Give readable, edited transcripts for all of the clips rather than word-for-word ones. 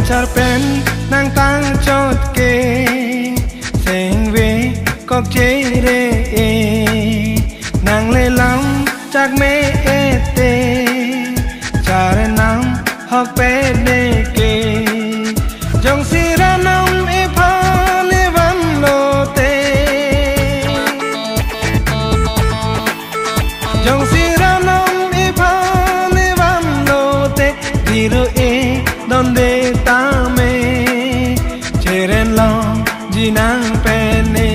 char pen nang tang chot ke seng ve kok che re nang le lam chak me ete char nam hok pe de ke jong si ra nam e pha le van lo te jong si ra nam e pha le van lo te diru e donde ta me cheren long ji nang pen ne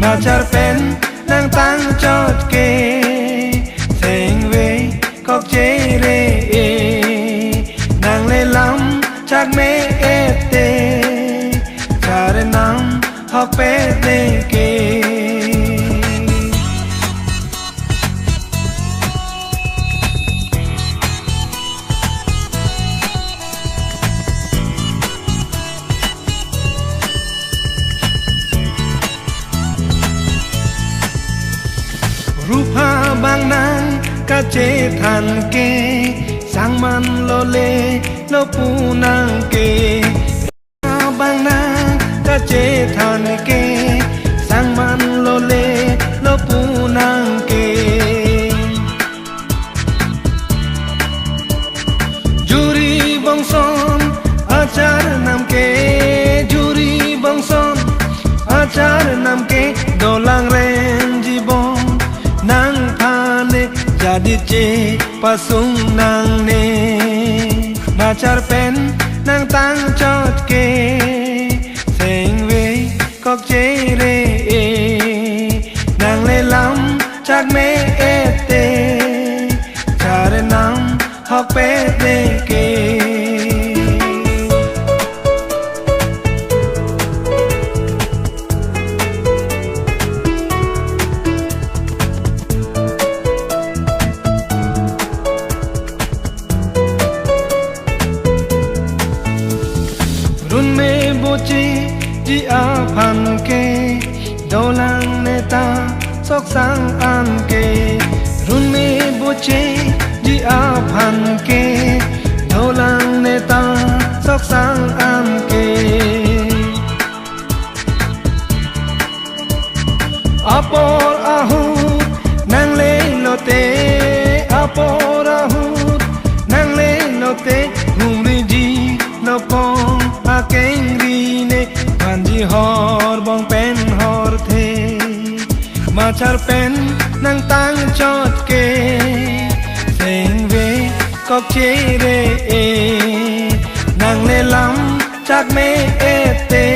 ma char pen nang tang chot ke seng ve kok che re nang le lam chak me ete char nam hok pe de ke rupa bang nang ka che than ke sang man lo le lo pu nang ke rupa bang nang ka che than ke sang man lo le lo pu nang ke juri bong son achar nam ke juri bong son achar nam ke dolang ren ji bong nang phane jadi che pasung nang ne ma char pen nang tang chot ke seng ve kok che re nang le lam chak me ete char nam hok pe de ke run me bochi ji a phan ke dolang ne ta sok sang an ke run me bochi ji a phan ke dolang ne ta sok sang an ke apor ahut nang le lote apor ahut nang le lote humri ji no pong akeng ri ne panji hor bong pen hor the ma char pen nang tang chot ke seng ve kok che re nang le lam chak me ete